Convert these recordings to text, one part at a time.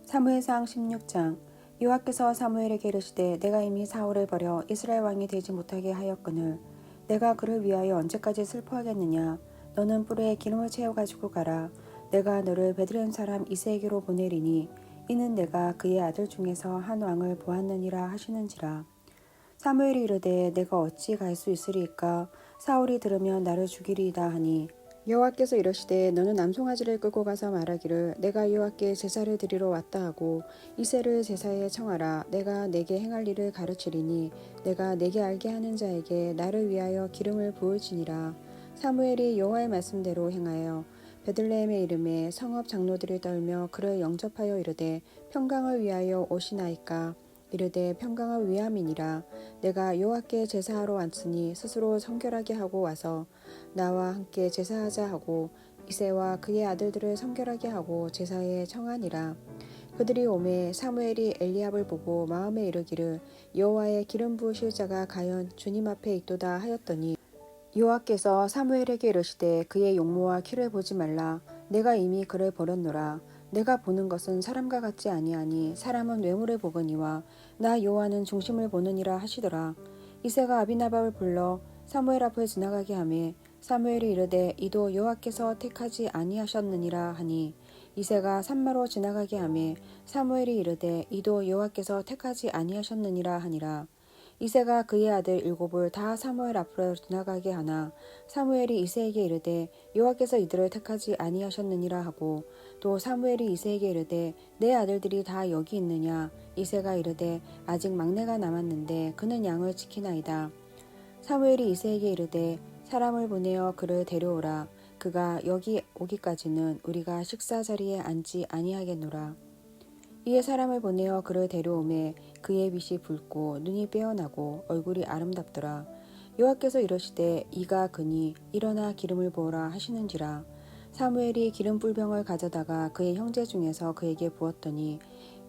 사무엘상 16장. 여호와께서 사무엘에게 이르시되 내가 이미 사울을 버려 이스라엘 왕이 되지 못하게 하였거늘 내가 그를 위하여 언제까지 슬퍼하겠느냐. 너는 뿔에 기름을 채워 가지고 가라. 내가 너를 베들레헴 사람 이새에게로 보내리니 이는 내가 그의 아들 중에서 한 왕을 보았느니라 하시는지라. 사무엘이 이르되 내가 어찌 갈 수 있으리이까. 사울이 들으면 나를 죽이리이다 하니 여호와께서 이르시되 너는 암송아지를 끌고 가서 말하기를 내가 여호와께 제사를 드리러 왔다 하고 이새를 제사에 청하라. 내가 내게 행할 일을 가르치리니 내가 내게 알게 하는 자에게 나를 위하여 기름을 부을지니라. 사무엘이 여호와의 말씀대로 행하여 베들레헴의 이름에 성읍 장로들이 떨며 그를 영접하여 이르되 평강을 위하여 오시나이까. 이르되 평강을 위함이니라. 내가 여호와께 제사하러 왔으니 스스로 성결하게 하고 와서 나와 함께 제사하자 하고 이새와 그의 아들들을 성결하게 하고 제사에 청하니라. 그들이 오매 사무엘이 엘리압을 보고 마음에 이르기를 여호와의 기름 부으실 자가 과연 주님 앞에 있도다 하였더니 여호와께서 사무엘에게 이르시되 그의 용모와 키를 보지 말라. 내가 이미 그를 버렸노라. 내가 보는 것은 사람과 같지 아니하니 사람은 외모를 보거니와 나 여호와는 중심을 보느니라 하시더라. 이새가 아비나답을 불러 사무엘 앞을 지나가게 하매 사무엘이 이르되 이도 여호와께서 택하지 아니하셨느니라 하니 이새가 산마로 지나가게 하매 사무엘이 이르되 이도 여호와께서 택하지 아니하셨느니라 하니라. 이새가 그의 아들 7을 다 사무엘 앞으로 지나가게 하나 사무엘이 이새에게 이르되 여호와께서 이들을 택하지 아니하셨느니라 하고 또 사무엘이 이새에게 이르되 내 아들들이 다 여기 있느냐. 이새가 이르되 아직 막내가 남았는데 그는 양을 지키나이다. 사무엘이 이새에게 이르되 사람을 보내어 그를 데려오라. 그가 여기 오기까지는 우리가 식사 자리에 앉지 아니하겠노라. 이에 사람을 보내어 그를 데려오매 그의 빛이 붉고 눈이 빼어나고 얼굴이 아름답더라. 여호와께서 이르시되 이가 그니 일어나 기름을 부어라 하시는지라. 사무엘이 기름 뿔병을 가져다가 그의 형제 중에서 그에게 부었더니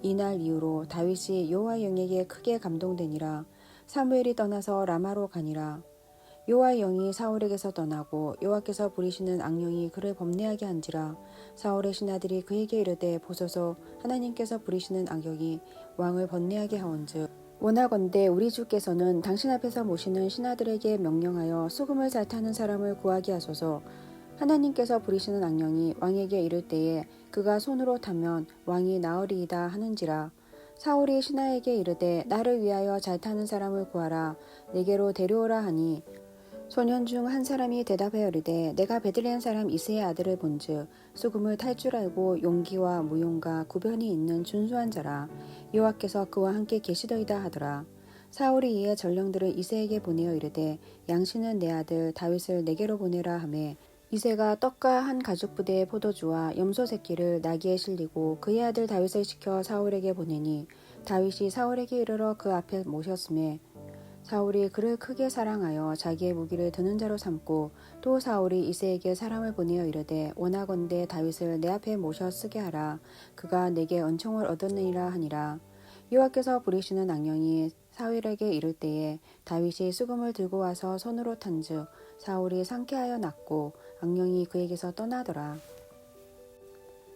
이날 이후로 다윗이 여호와의 영에게 크게 감동되니라. 사무엘이 떠나서 라마로 가니라. 여호와의 영이 사울에게서 떠나고 여호와께서 부리시는 악령이 그를 범례하게 한지라. 사울의 신하들이 그에게 이르되 보소서 하나님께서 부리시는 악령이 왕을 번뇌하게 하온즉 원하건대 우리 주께서는 당신 앞에서 모시는 신하들에게 명령하여 수금을 잘 타는 사람을 구하게 하소서. 하나님께서 부리시는 악령이 왕에게 이를 때에 그가 손으로 타면 왕이 나으리이다 하는지라. 사울이 신하에게 이르되 나를 위하여 잘 타는 사람을 구하라. 내게로 데려오라 하니 소년 중 한 사람이 대답하여 이르되 내가 베들레헴 사람 이새의 아들을 본즉 수금을 탈 줄 알고 용기와 무용과 구변이 있는 준수한 자라. 여호와께서 그와 함께 계시더이다 하더라. 사울이 이에 전령들을 이새에게 보내어 이르되 양신은 내 아들 다윗을 내게로 보내라 하매 이새가 떡과 한 가죽 부대의 포도주와 염소 새끼를 나귀에 실리고 그의 아들 다윗을 시켜 사울에게 보내니 다윗이 사울에게 이르러 그 앞에 모셨음에 사울이 그를 크게 사랑하여 자기의 무기를 드는 자로 삼고 또 사울이 이새에게 사람을 보내어 이르되 원하건대 다윗을 내 앞에 모셔 쓰게 하라. 그가 내게 은총을 얻었느니라 하니라. 여호와께서 부리시는 악령이 사울에게 이를 때에 다윗이 수금을 들고 와서 손으로 탄즉 사울이 상쾌하여 낫고 악령이 그에게서 떠나더라.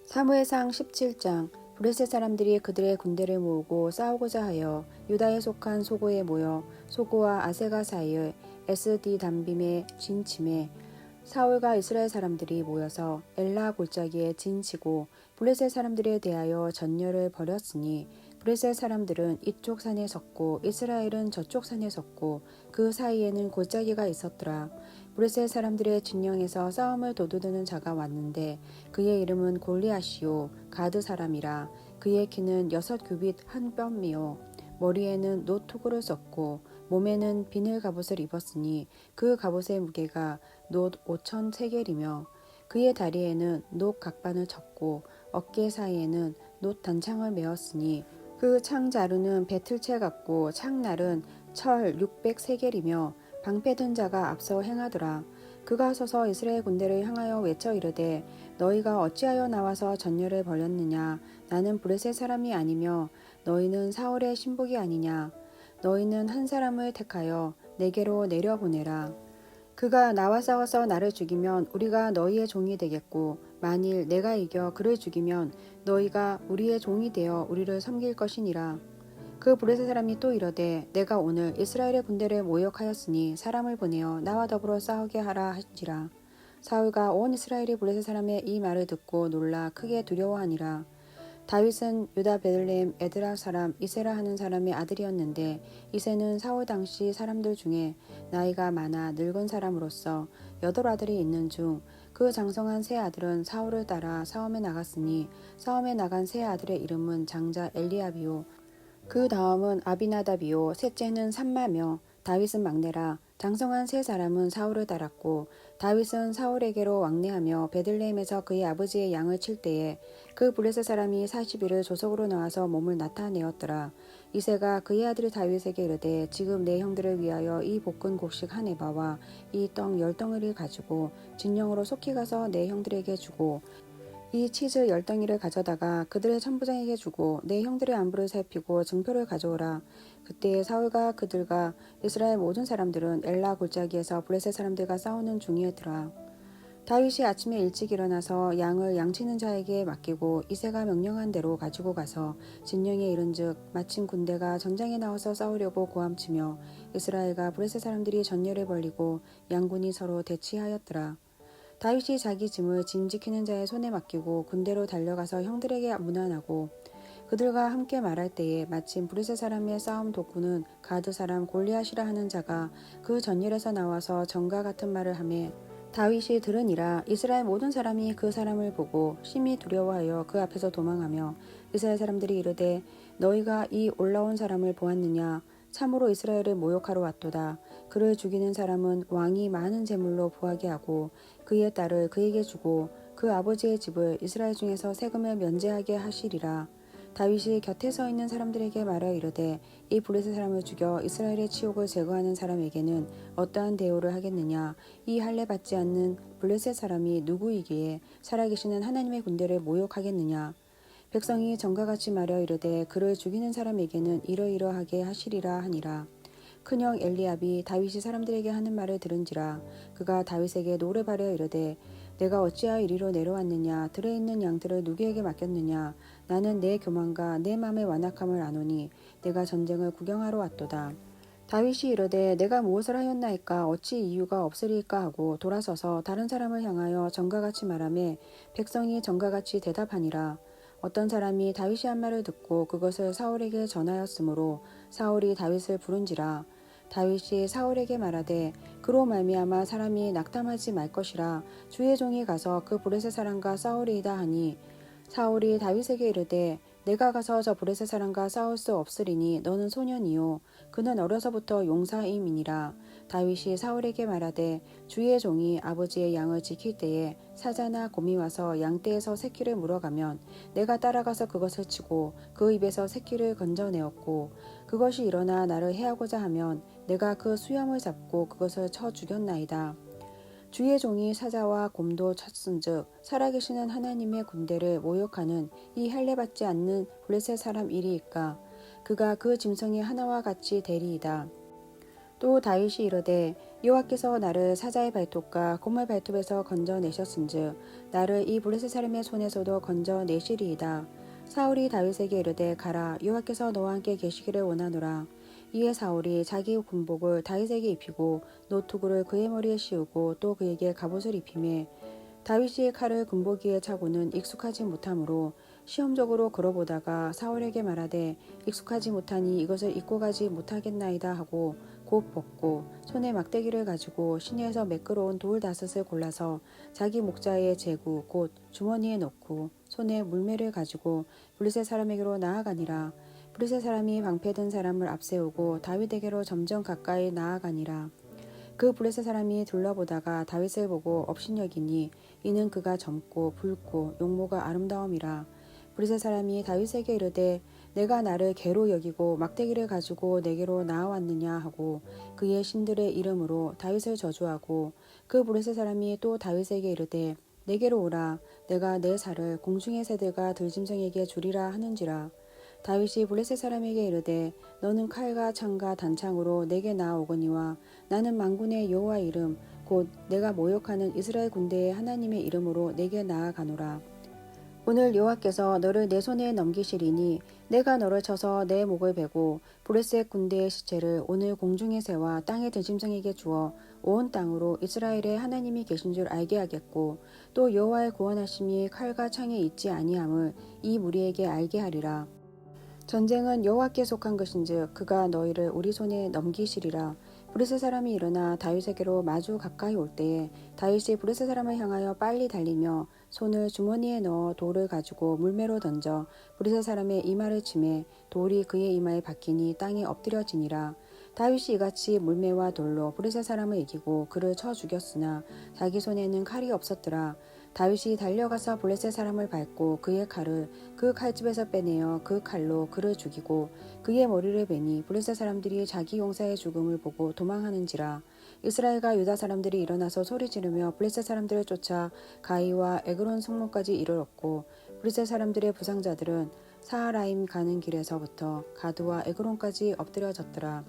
사무엘상 17장. 블레셋 사람들이 그들의 군대를 모으고 싸우고자 하여 유다에 속한 소고에 모여 소고와 아세가 사이의 에스디 담빔에 진침에 사울과 이스라엘 사람들이 모여서 엘라 골짜기에 진치고 블레셋 사람들에 대하여 전열을 벌였으니 블레셋 사람들은 이쪽 산에 섰고 이스라엘은 저쪽 산에 섰고 그 사이에는 골짜기가 있었더라. 블레셋 사람들의 진영에서 싸움을 도두드는 자가 왔는데 그의 이름은 골리앗이요 가드 사람이라. 그의 키는 6규빗 한 뼘이요 머리에는 놋 투구를 썼고 몸에는 비늘 갑옷을 입었으니 그 갑옷의 무게가 놋 5천 세겔이며 그의 다리에는 놋 각반을 쳤고 어깨 사이에는 놋 단창을 메었으니 그 창 자루는 배틀채 같고 창날은 철 600세겔이며 방패든 자가 앞서 행하더라. 그가 서서 이스라엘 군대를 향하여 외쳐 이르되 너희가 어찌하여 나와서 전열을 벌였느냐. 나는 블레셋 사람이 아니며 너희는 사울의 신복이 아니냐. 너희는 한 사람을 택하여 내게로 내려보내라. 그가 나와 싸워서 나를 죽이면 우리가 너희의 종이 되겠고 만일 내가 이겨 그를 죽이면 너희가 우리의 종이 되어 우리를 섬길 것이니라. 그 블레셋 사람이 또 이르되 내가 오늘 이스라엘의 군대를 모욕하였으니 사람을 보내어 나와 더불어 싸우게 하라 한지라. 사울과 온 이스라엘이 블레셋 사람의 이 말을 듣고 놀라 크게 두려워하니라. 다윗은 유다 베들레헴 에드라 사람 이세라 하는 사람의 아들이었는데 이세는 사울 당시 사람들 중에 나이가 많아 늙은 사람으로서 8아들이 있는 중 그 장성한 세 아들은 사울을 따라 싸움에 나갔으니 싸움에 나간 세 아들의 이름은 장자 엘리압이요 그 다음은 아비나답이요 셋째는 삼마며 다윗은 막내라. 장성한 세 사람은 사울을 따랐고 다윗은 사울에게로 왕래하며 베들레헴에서 그의 아버지의 양을 칠 때에 그 블레셋 사람이 40일을 조석으로 나와서 몸을 나타내었더라. 이새가 그의 아들 다윗에게 이르되 지금 내 형들을 위하여 이 볶은 곡식 한 에바와 이 떡 10덩이를 가지고 진영으로 속히 가서 내 형들에게 주고 이 치즈 10덩이를 가져다가 그들의 천부장에게 주고 내 형들의 안부를 살피고 증표를 가져오라. 그때 사울과 그들과 이스라엘 모든 사람들은 엘라 골짜기에서 블레셋 사람들과 싸우는 중이었더라. 다윗이 아침에 일찍 일어나서 양을 양치는 자에게 맡기고 이새가 명령한 대로 가지고 가서 진영에 이른즉 마침 군대가 전장에 나와서 싸우려고 고함치며 이스라엘과 블레셋 사람들이 전열을 벌이고 양군이 서로 대치하였더라. 다윗이 자기 짐을 짐 지키는 자의 손에 맡기고 군대로 달려가서 형들에게 문안하고 그들과 함께 말할 때에 마침 브리스 사람의 싸움 돋구는 가드 사람 골리앗이라 하는 자가 그 전열에서 나와서 전과 같은 말을 하매 다윗이 들으니라. 이스라엘 모든 사람이 그 사람을 보고 심히 두려워하여 그 앞에서 도망하며 이스라엘 사람들이 이르되 너희가 이 올라온 사람을 보았느냐. 참으로 이스라엘을 모욕하러 왔도다. 그를 죽이는 사람은 왕이 많은 재물로 부하게 하고 그의 딸을 그에게 주고 그 아버지의 집을 이스라엘 중에서 세금을 면제하게 하시리라. 다윗이 곁에 서 있는 사람들에게 말하여 이르되 이 블레셋 사람을 죽여 이스라엘의 치욕을 제거하는 사람에게는 어떠한 대우를 하겠느냐. 이 할례 받지 않는 블레셋 사람이 누구이기에 살아계시는 하나님의 군대를 모욕하겠느냐. 백성이 전과 같이 말하여 이르되 그를 죽이는 사람에게는 이러이러하게 하시리라 하니라. 큰형 엘리압이 다윗이 사람들에게 하는 말을 들은지라. 그가 다윗에게 노래바려 이르되 내가 어찌하여 이리로 내려왔느냐. 들에 있는 양들을 누구에게 맡겼느냐. 나는 내 교만과 내 마음의 완악함을 아노니 내가 전쟁을 구경하러 왔도다. 다윗이 이르되 내가 무엇을 하였나이까 어찌 이유가 없으리까 하고 돌아서서 다른 사람을 향하여 전과 같이 말하매 백성이 전과 같이 대답하니라. 어떤 사람이 다윗이 한 말을 듣고 그것을 사울에게 전하였으므로 사울이 다윗을 부른지라. 다윗이 사울에게 말하되 그로 말미암아 사람이 낙담하지 말 것이라. 주의 종이 가서 그 브레셋 사람과 싸우리이다 하니 사울이 다윗에게 이르되 내가 가서 저 브레셋 사람과 싸울 수 없으리니 너는 소년이요 그는 어려서부터 용사임이니라. 다윗이 사울에게 말하되 주의 종이 아버지의 양을 지킬 때에 사자나 곰이 와서 양떼에서 새끼를 물어가면 내가 따라가서 그것을 치고 그 입에서 새끼를 건져내었고 그것이 일어나 나를 해하고자 하면 내가 그 수염을 잡고 그것을 쳐 죽였나이다. 주의 종이 사자와 곰도 쳤은즉 살아계시는 하나님의 군대를 모욕하는 이 할례받지 않는 블레셋 사람 일이이까. 그가 그 짐승이 하나와 같이 되리이다. 또 다윗이 이르되 여호와께서 나를 사자의 발톱과 곰의 발톱에서 건져내셨은즉 나를 이 블레셋 사람의 손에서도 건져내시리이다. 사울이 다윗에게 이르되 가라. 여호와께서 너와 함께 계시기를 원하노라. 이에 사울이 자기 군복을 다윗에게 입히고 노투구를 그의 머리에 씌우고 또 그에게 갑옷을 입히매 다윗이 칼을 군복 위에 차고는 익숙하지 못하므로 시험적으로 걸어보다가 사울에게 말하되 익숙하지 못하니 이것을 입고 가지 못하겠나이다 하고 곧 벗고 손에 막대기를 가지고 시내에서 매끄러운 돌 5을 골라서 자기 목자의 제구 곧 주머니에 넣고 손에 물매를 가지고 블레셋 사람에게로 나아가니라. 블레셋 사람이 방패든 사람을 앞세우고 다윗에게로 점점 가까이 나아가니라. 그 블레셋 사람이 둘러보다가 다윗을 보고 업신여기니 이는 그가 젊고 붉고 용모가 아름다움이라. 블레셋 사람이 다윗에게 이르되 내가 나를 개로 여기고 막대기를 가지고 내게로 나아왔느냐 하고 그의 신들의 이름으로 다윗을 저주하고 그 블레셋 사람이 또 다윗에게 이르되 내게로 오라. 내가 내 살을 공중의 새들과 들짐승에게 주리라 하는지라. 다윗이 블레셋 사람에게 이르되 너는 칼과 창과 단창으로 내게 나아오거니와 나는 만군의 여호와 이름 곧 내가 모욕하는 이스라엘 군대의 하나님의 이름으로 내게 나아가노라. 오늘 여호와께서 너를 내 손에 넘기시리니 내가 너를 쳐서 내 목을 베고 브레셋 군대의 시체를 오늘 공중의 새와 땅의 들짐승에게 주어 온 땅으로 이스라엘의 하나님이 계신 줄 알게 하겠고 또 여호와의 구원하심이 칼과 창에 있지 아니함을 이 무리에게 알게 하리라. 전쟁은 여호와께 속한 것인즉 그가 너희를 우리 손에 넘기시리라. 브레스 사람이 일어나 다윗에게로 마주 가까이 올 때에 다윗이 브레스 사람을 향하여 빨리 달리며 손을 주머니에 넣어 돌을 가지고 물매로 던져 브레스 사람의 이마를 치매 돌이 그의 이마에 박히니 땅에 엎드려지니라. 다윗이 이같이 물매와 돌로 브레스 사람을 이기고 그를 쳐 죽였으나 자기 손에는 칼이 없었더라. 다윗이 달려가서 블레셋 사람을 밟고 그의 칼을 그 칼집에서 빼내어 그 칼로 그를 죽이고 그의 머리를 베니 블레셋 사람들이 자기 용사의 죽음을 보고 도망하는지라. 이스라엘과 유다 사람들이 일어나서 소리 지르며 블레셋 사람들을 쫓아 가이와 에그론 성문까지 이르렀고 블레셋 사람들의 부상자들은 사하라임 가는 길에서부터 가드와 에그론까지 엎드려졌더라.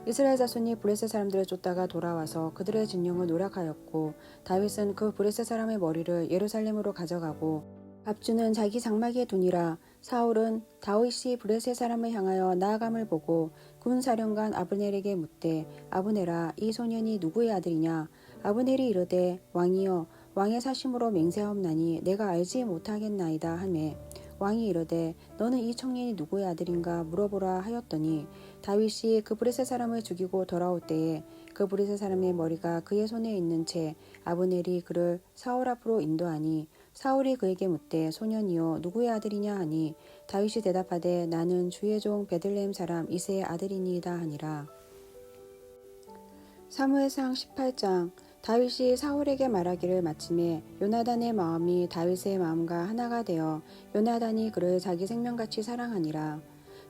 이스라엘 자손이 브레셋 사람들을 쫓다가 돌아와서 그들의 진영을 노략하였고 다윗은 그 브레셋 사람의 머리를 예루살렘으로 가져가고 밥주는 자기 장막에 두니라. 사울은 다윗이 브레셋 사람을 향하여 나아감을 보고 군사령관 아브넬에게 묻되 아브넬아 이 소년이 누구의 아들이냐. 아브넬이 이르되 왕이여 왕의 사심으로 맹세하옵나니 내가 알지 못하겠나이다 하매 왕이 이르되 너는 이 청년이 누구의 아들인가 물어보라 하였더니 다윗이 그 브레셋 사람을 죽이고 돌아올 때에 그 브레셋 사람의 머리가 그의 손에 있는 채 아브넬이 그를 사울 앞으로 인도하니 사울이 그에게 묻되 소년이여 누구의 아들이냐 하니 다윗이 대답하되 나는 주의 종 베들레헴 사람 이새의 아들이니이다 하니라. 사무엘상 18장. 다윗이 사울에게 말하기를 마침에 요나단의 마음이 다윗의 마음과 하나가 되어 요나단이 그를 자기 생명같이 사랑하니라.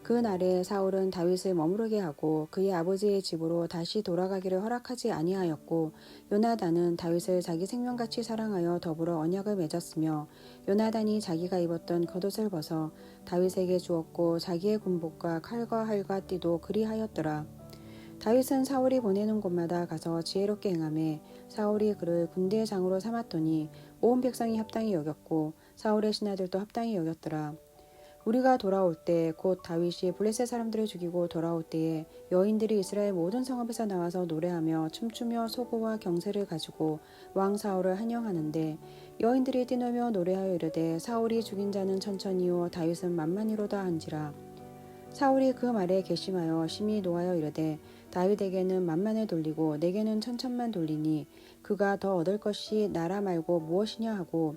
그 날에 사울은 다윗을 머무르게 하고 그의 아버지의 집으로 다시 돌아가기를 허락하지 아니하였고 요나단은 다윗을 자기 생명같이 사랑하여 더불어 언약을 맺었으며 요나단이 자기가 입었던 겉옷을 벗어 다윗에게 주었고 자기의 군복과 칼과 활과 띠도 그리하였더라. 다윗은 사울이 보내는 곳마다 가서 지혜롭게 행하매 사울이 그를 군대의 장으로 삼았더니 온 백성이 합당히 여겼고 사울의 신하들도 합당히 여겼더라. 우리가 돌아올 때 곧 다윗이 블레셋 사람들을 죽이고 돌아올 때에 여인들이 이스라엘 모든 성읍에서 나와서 노래하며 춤추며 소고와 경세를 가지고 왕 사울을 환영하는데 여인들이 뛰놀며 노래하여 이르되 사울이 죽인 자는 천천히요 다윗은 만만히로다 한지라. 사울이 그 말에 괘씸하여 심히 노하여 이르되 다윗에게는 만만을 돌리고 내게는 천천만 돌리니 그가 더 얻을 것이 나라 말고 무엇이냐 하고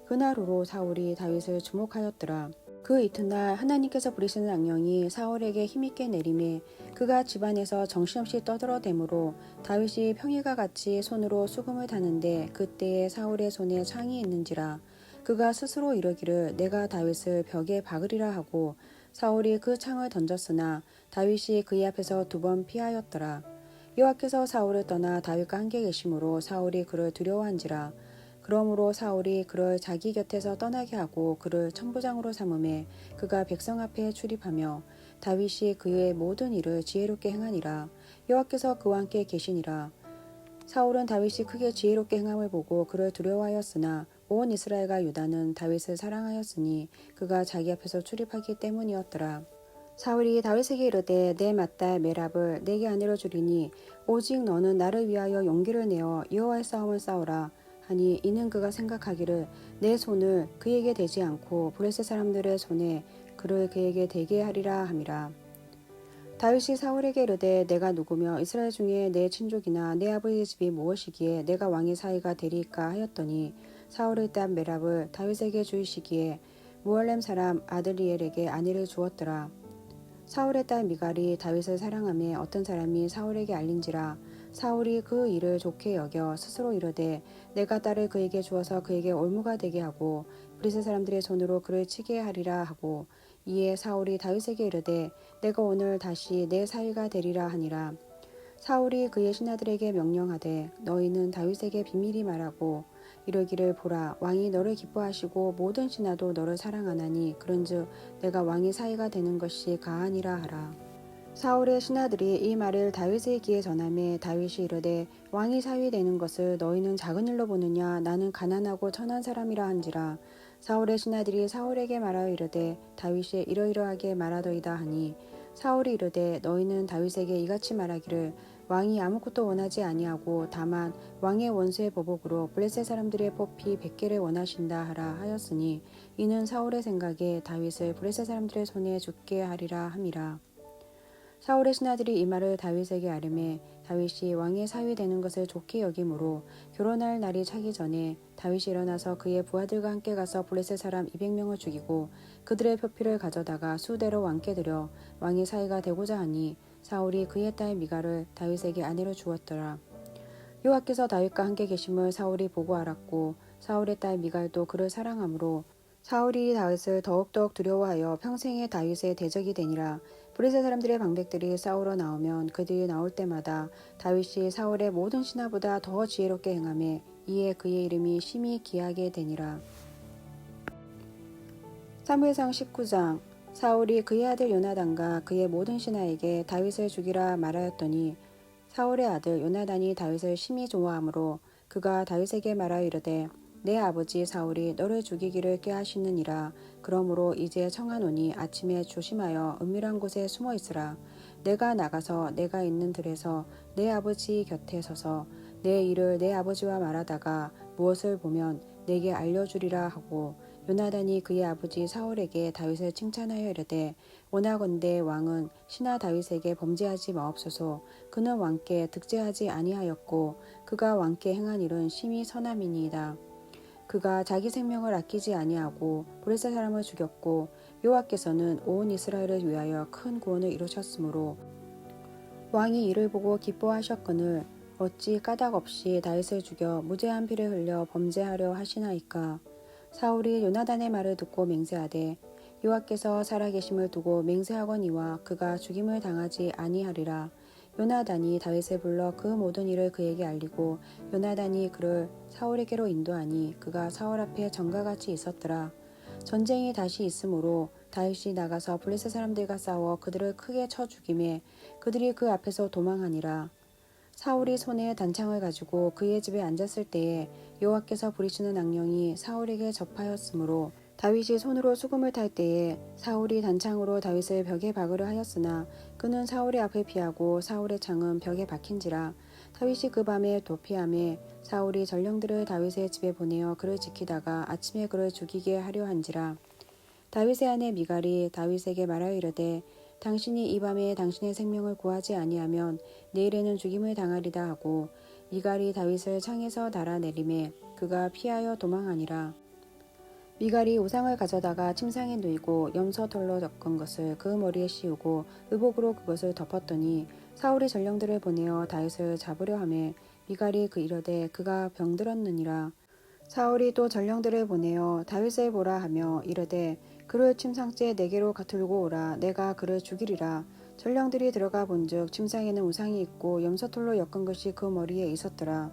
그날후로 사울이 다윗을 주목하였더라. 그 이튿날 하나님께서 부리시는 악령이 사울에게 힘있게 내림에 그가 집안에서 정신없이 떠들어대므로 다윗이 평일과 같이 손으로 수금을 타는데 그때에 사울의 손에 창이 있는지라. 그가 스스로 이르기를 내가 다윗을 벽에 박으리라 하고 사울이 그 창을 던졌으나 다윗이 그의 앞에서 2번 피하였더라. 여호와께서 사울을 떠나 다윗과 함께 계심으로 사울이 그를 두려워한지라. 그러므로 사울이 그를 자기 곁에서 떠나게 하고 그를 천부장으로 삼음에 그가 백성 앞에 출입하며 다윗이 그의 모든 일을 지혜롭게 행하니라. 여호와께서 그와 함께 계시니라. 사울은 다윗이 크게 지혜롭게 행함을 보고 그를 두려워하였으나 온 이스라엘과 유다는 다윗을 사랑하였으니 그가 자기 앞에서 출입하기 때문이었더라. 사울이 다윗에게 이르되 내 맏딸 메랍을 내게 아내로 주리니 오직 너는 나를 위하여 용기를 내어 여호와의 싸움을 싸우라 하니 이는 그가 생각하기를 내 손을 그에게 대지 않고 브레셋 사람들의 손에 그를 그에게 대게 하리라 함이라. 다윗이 사울에게 이르되 내가 누구며 이스라엘 중에 내 친족이나 내 아버지의 집이 무엇이기에 내가 왕의 사위가 되리까 하였더니 사울의 딸 메랍을 다윗에게 주이시기에 무알렘 사람 아드리엘에게 아내를 주었더라. 사울의 딸 미갈이 다윗을 사랑하며 어떤 사람이 사울에게 알린지라. 사울이 그 일을 좋게 여겨 스스로 이르되 내가 딸을 그에게 주어서 그에게 올무가 되게 하고 브리스 사람들의 손으로 그를 치게 하리라 하고 이에 사울이 다윗에게 이르되 내가 오늘 다시 내 사위가 되리라 하니라. 사울이 그의 신하들에게 명령하되 너희는 다윗에게 비밀히 말하고 이르기를 보라 왕이 너를 기뻐하시고 모든 신하도 너를 사랑하나니 그런즉 내가 왕의 사위가 되는 것이 가하니라 하라. 사울의 신하들이 이 말을 다윗의 귀에 전하매 다윗이 이르되 왕이 사위 되는 것을 너희는 작은 일로 보느냐 나는 가난하고 천한 사람이라 한지라. 사울의 신하들이 사울에게 말하여 이르되 다윗이 이러이러하게 말하더이다 하니 사울이 이르되 너희는 다윗에게 이같이 말하기를 왕이 아무것도 원하지 아니하고 다만 왕의 원수의 보복으로 블레셋 사람들의 뽑히 100개를 원하신다 하라 하였으니 이는 사울의 생각에 다윗을 블레셋 사람들의 손에 죽게 하리라 함이라. 사울의 신하들이 이 말을 다윗에게 아뢰매 다윗이 왕의 사위 되는 것을 좋게 여김으로 결혼할 날이 차기 전에 다윗이 일어나서 그의 부하들과 함께 가서 블레셋 사람 200명을 죽이고 그들의 표피를 가져다가 수대로 왕께 드려 왕의 사위가 되고자 하니 사울이 그의 딸 미갈을 다윗에게 아내로 주었더라. 여호와께서 다윗과 함께 계심을 사울이 보고 알았고 사울의 딸 미갈도 그를 사랑하므로 사울이 다윗을 더욱더욱 두려워하여 평생에 다윗의 대적이 되니라. 블레셋 사람들의 방백들이 싸우러 나오면 그들이 나올 때마다 다윗이 사울의 모든 신하보다 더 지혜롭게 행하매 이에 그의 이름이 심히 귀하게 되니라. 사무엘상 19장. 사울이 그의 아들 요나단과 그의 모든 신하에게 다윗을 죽이라 말하였더니 사울의 아들 요나단이 다윗을 심히 좋아하므로 그가 다윗에게 말하여 이르되 내 아버지 사울이 너를 죽이기를 꾀하시느니라. 그러므로 이제 청하노니 아침에 조심하여 은밀한 곳에 숨어 있으라. 내가 나가서 내가 있는 들에서 내 아버지 곁에 서서 내 일을 내 아버지와 말하다가 무엇을 보면 내게 알려주리라 하고 요나단이 그의 아버지 사울에게 다윗을 칭찬하여 이르되 원하건대 왕은 신하 다윗에게 범죄하지 마옵소서. 그는 왕께 득죄하지 아니하였고 그가 왕께 행한 일은 심히 선함이니이다. 그가 자기 생명을 아끼지 아니하고 블레셋 사람을 죽였고 여호와께서는 온 이스라엘을 위하여 큰 구원을 이루셨으므로 왕이 이를 보고 기뻐하셨거늘 어찌 까닭 없이 다윗을 죽여 무죄한 피를 흘려 범죄하려 하시나이까. 사울이 요나단의 말을 듣고 맹세하되 여호와께서 살아계심을 두고 맹세하거니와 그가 죽임을 당하지 아니하리라. 요나단이 다윗을 불러 그 모든 일을 그에게 알리고 요나단이 그를 사울에게로 인도하니 그가 사울 앞에 전과같이 있었더라. 전쟁이 다시 있으므로 다윗이 나가서 블레셋 사람들과 싸워 그들을 크게 쳐 죽이매 그들이 그 앞에서 도망하니라. 사울이 손에 단창을 가지고 그의 집에 앉았을 때에 여호와께서 부리시는 악령이 사울에게 접하였으므로 다윗이 손으로 수금을 탈 때에 사울이 단창으로 다윗을 벽에 박으려 하였으나 그는 사울의 앞을 피하고 사울의 창은 벽에 박힌지라. 다윗이 그 밤에 도피하매 사울이 전령들을 다윗의 집에 보내어 그를 지키다가 아침에 그를 죽이게 하려 한지라. 다윗의 아내 미갈이 다윗에게 말하여 이르되 당신이 이 밤에 당신의 생명을 구하지 아니하면 내일에는 죽임을 당하리다 하고 미갈이 다윗을 창에서 달아내리매 그가 피하여 도망하니라. 미갈이 우상을 가져다가 침상에 누이고 염소털로 덮은 것을 그 머리에 씌우고 의복으로 그것을 덮었더니 사울이 전령들을 보내어 다윗을 잡으려 하매 미갈이 그 이르되 그가 병들었느니라. 사울이 또 전령들을 보내어 다윗을 보라 하며 이르되 그를 침상째 내게로 들고 오라. 내가 그를 죽이리라. 전령들이 들어가 본즉 침상에는 우상이 있고 염소털로 엮은 것이 그 머리에 있었더라.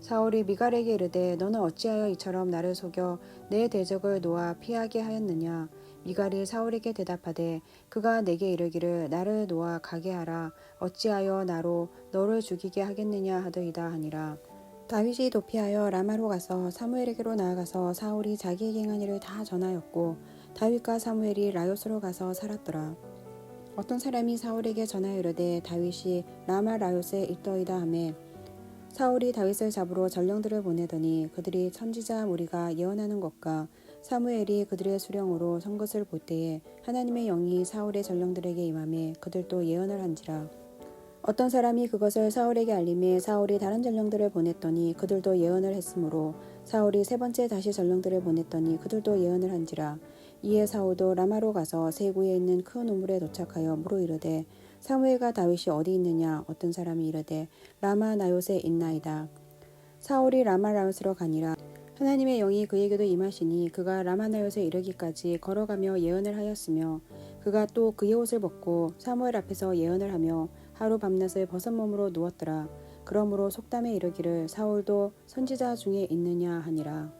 사울이 미갈에게 이르되 너는 어찌하여 이처럼 나를 속여 내 대적을 놓아 피하게 하였느냐. 미갈이 사울에게 대답하되 그가 내게 이르기를 나를 놓아 가게 하라. 어찌하여 나로 너를 죽이게 하겠느냐 하더이다 하니라. 다윗이 도피하여 라마로 가서 사무엘에게로 나아가서 사울이 자기에게 행한 일을 다 전하였고 다윗과 사무엘이 라요스로 가서 살았더라. 어떤 사람이 사울에게 전하여 이르되 다윗이 라마 라요스에 있더이다 하매 사울이 다윗을 잡으러 전령들을 보내더니 그들이 선지자 무리가 예언하는 것과 사무엘이 그들의 수령으로 선 것을 볼 때에 하나님의 영이 사울의 전령들에게 임하매 그들도 예언을 한지라. 어떤 사람이 그것을 사울에게 알림해 사울이 다른 전령들을 보냈더니 그들도 예언을 했으므로 사울이 세 번째 다시 전령들을 보냈더니 그들도 예언을 한지라. 이에 사울도 라마로 가서 세구에 있는 큰 우물에 도착하여 물어 이르되 사무엘과 다윗이 어디 있느냐. 어떤 사람이 이르되 라마 나요스에 있나이다. 사울이 라마 나요스로 가니라. 하나님의 영이 그에게도 임하시니 그가 라마 나요스에 이르기까지 걸어가며 예언을 하였으며 그가 또 그의 옷을 벗고 사무엘 앞에서 예언을 하며 하루 밤낮을 벗은 몸으로 누웠더라. 그러므로 속담에 이르기를 사울도 선지자 중에 있느냐 하니라.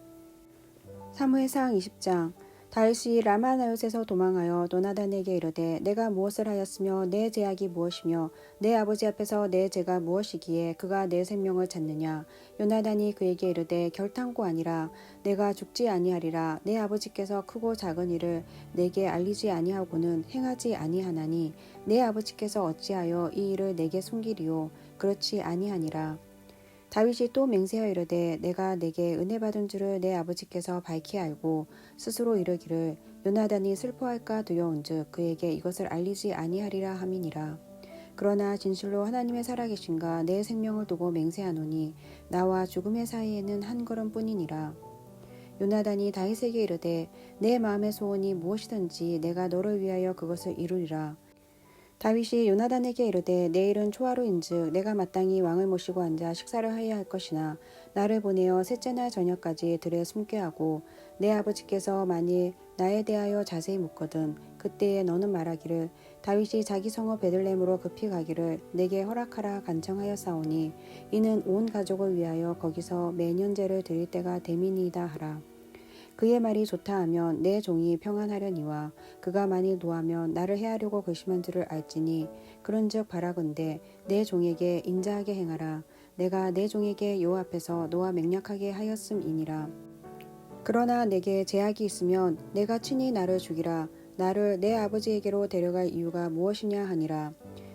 사무엘상 20장. 다윗이 라마나요에서 도망하여 요나단에게 이르되 내가 무엇을 하였으며 내 죄악이 무엇이며 내 아버지 앞에서 내 죄가 무엇이기에 그가 내 생명을 찾느냐. 요나단이 그에게 이르되 결탄코 아니라 내가 죽지 아니하리라. 내 아버지께서 크고 작은 일을 내게 알리지 아니하고는 행하지 아니하나니 내 아버지께서 어찌하여 이 일을 내게 숨기리요. 그렇지 아니하니라. 다윗이 또 맹세하여 이르되 내가 내게 은혜 받은 줄을 내 아버지께서 밝히 알고 스스로 이르기를 요나단이 슬퍼할까 두려운즉 그에게 이것을 알리지 아니하리라 함이니라. 그러나 진실로 하나님의 살아계신가 내 생명을 두고 맹세하노니 나와 죽음의 사이에는 한 걸음뿐이니라. 요나단이 다윗에게 이르되 내 마음의 소원이 무엇이든지 내가 너를 위하여 그것을 이루리라. 다윗이 요나단에게 이르되 내일은 초하루인즉 내가 마땅히 왕을 모시고 앉아 식사를 하여야 할 것이나 나를 보내어 셋째 날 저녁까지 들에 숨게 하고 내 아버지께서 만일 나에 대하여 자세히 묻거든 그때에 너는 말하기를 다윗이 자기 성읍 베들레헴으로 급히 가기를 내게 허락하라 간청하였사오니 이는 온 가족을 위하여 거기서 매년 제를 드릴 때가 됨이니이다 하라. 그의 말이 좋다 하면 내 종이 평안하려니와 그가 만일 노하면 나를 해하려고 결심한 줄을 알지니 그런즉 바라건대 내 종에게 인자하게 행하라. 내가 내 종에게 여호와 앞에서 너와 맹약하게 하였음이니라. 그러나 내게 제약이 있으면 내가 친히 나를 죽이라. 나를 내 아버지에게로 데려갈 이유가 무엇이냐 하니라.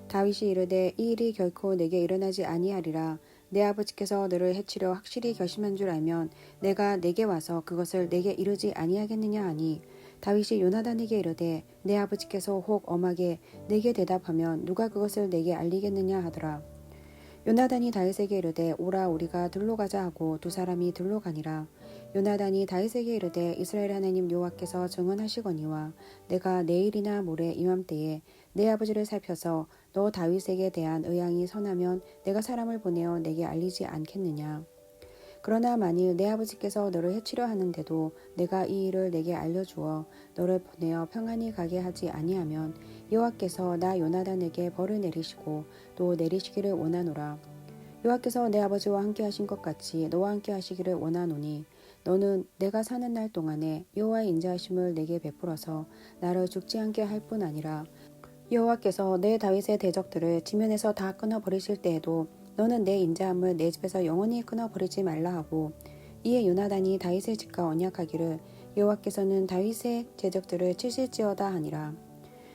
다윗이 이르되 이 일이 결코 내게 일어나지 아니하리라. 내 아버지께서 너를 해치려 확실히 결심한 줄 알면 내가 내게 와서 그것을 내게 이르지 아니하겠느냐 하니 다윗이 요나단에게 이르되 내 아버지께서 혹 엄하게 내게 대답하면 누가 그것을 내게 알리겠느냐 하더라. 요나단이 다윗에게 이르되 오라 우리가 들로 가자 하고 두 사람이 들로 가니라. 요나단이 다윗에게 이르되 이스라엘 하나님 여호와께서 증언하시거니와 내가 내일이나 모레 이맘때에 내 아버지를 살펴서 너 다윗에게 대한 의향이 선하면 내가 사람을 보내어 내게 알리지 않겠느냐. 그러나 만일 내 아버지께서 너를 해치려 하는데도 내가 이 일을 내게 알려주어 너를 보내어 평안히 가게 하지 아니하면 여호와께서 나 요나단에게 벌을 내리시고 또 내리시기를 원하노라. 여호와께서 내 아버지와 함께 하신 것 같이 너와 함께 하시기를 원하노니 너는 내가 사는 날 동안에 여호와의 인자하심을 내게 베풀어서 나를 죽지 않게 할 뿐 아니라 여호와께서 내 다윗의 대적들을 지면에서 다 끊어버리실 때에도 너는 내 인자함을 내 집에서 영원히 끊어버리지 말라 하고 이에 요나단이 다윗의 집과 언약하기를 여호와께서는 다윗의 대적들을 치실지어다 하니라.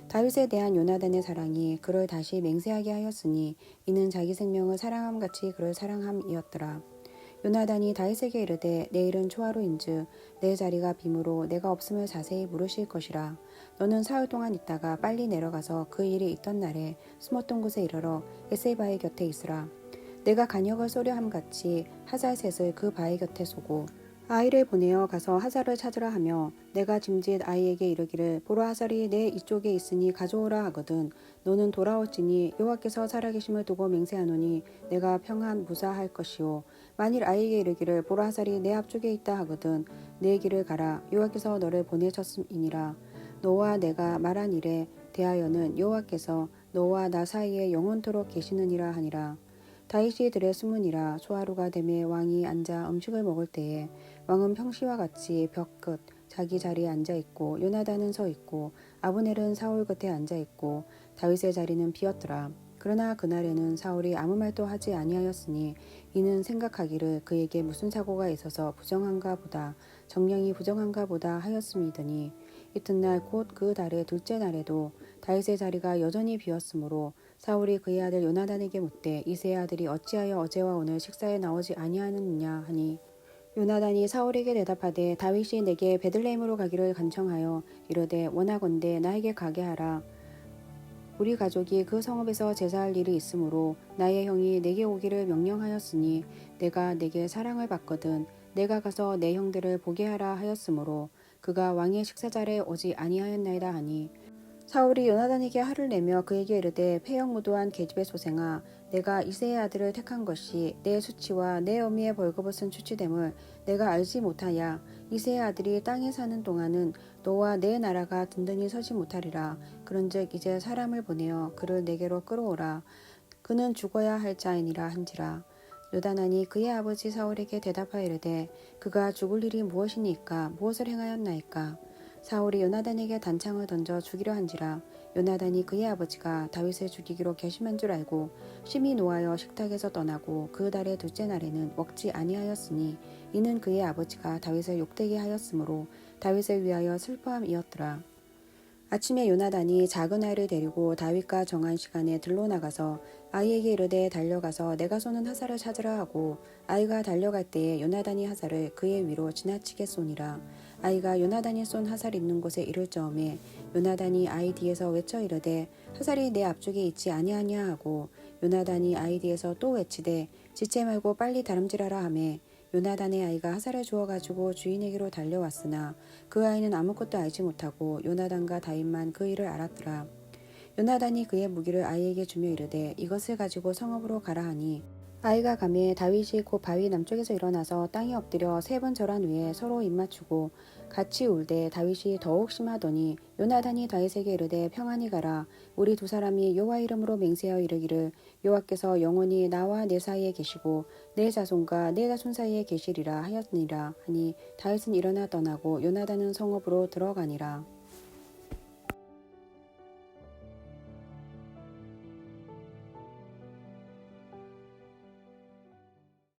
다윗에 대한 요나단의 사랑이 그를 다시 맹세하게 하였으니 이는 자기 생명을 사랑함같이 그를 사랑함이었더라. 요나단이 다윗에게 이르되 내일은 초하루인즉 내 자리가 빔으로 내가 없음을 자세히 물으실 것이라. 너는 사흘 동안 있다가 빨리 내려가서 그 일이 있던 날에 숨었던 곳에 이르러 에셀바의 곁에 있으라. 내가 간역을 쏘려 함같이 하잘셋을 그 바위 곁에 쏘고 아이를 보내어 가서 하잘을 찾으라 하며 내가 짐짓 아이에게 이르기를 보라 하잘이 내 이쪽에 있으니 가져오라 하거든 너는 돌아올지니 여호와께서 살아계심을 두고 맹세하노니 내가 평안 무사할 것이요 만일 아이에게 이르기를 보라 하잘이 내 앞쪽에 있다 하거든 내 길을 가라 여호와께서 너를 보내셨음이니라. 너와 내가 말한 일에 대하여는 여호와께서 너와 나 사이에 영원토록 계시느니라 하니라. 다윗이 들에 숨으니라. 초하루가 되매 왕이 앉아 음식을 먹을 때에 왕은 평시와 같이 벽 끝 자기 자리에 앉아 있고 요나단은 서 있고 아브넬은 사울 곁에 앉아 있고 다윗의 자리는 비었더라. 그러나 그날에는 사울이 아무 말도 하지 아니하였으니 이는 생각하기를 그에게 무슨 사고가 있어서 부정한가 보다 정령이 부정한가 보다 하였음이더니 이튿날 곧 그 달의 둘째 날에도 다윗의 자리가 여전히 비었으므로 사울이 그의 아들 요나단에게 묻되 이새의 아들이 어찌하여 어제와 오늘 식사에 나오지 아니하느냐 하니 요나단이 사울에게 대답하되 다윗이 내게 베들레헴으로 가기를 간청하여 이르되 원하건대 나에게 가게 하라. 우리 가족이 그 성읍에서 제사할 일이 있으므로 나의 형이 내게 오기를 명령하였으니 내가 내게 사랑을 받거든 내가 가서 내 형들을 보게 하라 하였으므로 그가 왕의 식사자리에 오지 아니하였나이다 하니 사울이 요나단에게 화를 내며 그에게 이르되 폐역무도한 계집의 소생아 내가 이새의 아들을 택한 것이 내 수치와 내 어미의 벌거벗은 추치됨을 내가 알지 못하야. 이새의 아들이 땅에 사는 동안은 너와 내 나라가 든든히 서지 못하리라. 그런즉 이제 사람을 보내어 그를 내게로 끌어오라. 그는 죽어야 할 자이니라 한지라. 요나단이 그의 아버지 사울에게 대답하여 이르되 그가 죽을 일이 무엇이니까 무엇을 행하였나이까. 사울이 요나단에게 단창을 던져 죽이려 한지라 요나단이 그의 아버지가 다윗을 죽이기로 결심한 줄 알고 심히 노하여 식탁에서 떠나고 그 달의 둘째 날에는 먹지 아니하였으니 이는 그의 아버지가 다윗을 욕되게 하였으므로 다윗을 위하여 슬퍼함이었더라. 아침에 요나단이 작은 아이를 데리고 다윗과 정한 시간에 들로 나가서 아이에게 이르되 달려가서 내가 쏘는 하사를 찾으라 하고 아이가 달려갈 때에 요나단이 하사를 그의 위로 지나치게 쏘니라. 아이가 요나단이 쏜 하살 있는 곳에 이를 저음에 요나단이 아이 뒤에서 외쳐 이르되 하살이 내 앞쪽에 있지 아니하냐 하고 요나단이 아이 뒤에서 또 외치되 지체 말고 빨리 다름질하라 하매 요나단의 아이가 하살을 주워가지고 주인에게로 달려왔으나 그 아이는 아무것도 알지 못하고 요나단과 다윗만 그 일을 알았더라. 요나단이 그의 무기를 아이에게 주며 이르되 이것을 가지고 성읍으로 가라 하니 아이가 가매 다윗이 곧 바위 남쪽에서 일어나서 땅에 엎드려 3번 절한 후에 서로 입맞추고 같이 울되 다윗이 더욱 심하더니 요나단이 다윗에게 이르되 평안히 가라. 우리 두 사람이 여호와 이름으로 맹세하여 이르기를 여호와께서 영원히 나와 내 사이에 계시고 내 자손과 내 자손 사이에 계시리라 하였느니라 하니 다윗은 일어나 떠나고 요나단은 성읍으로 들어가니라.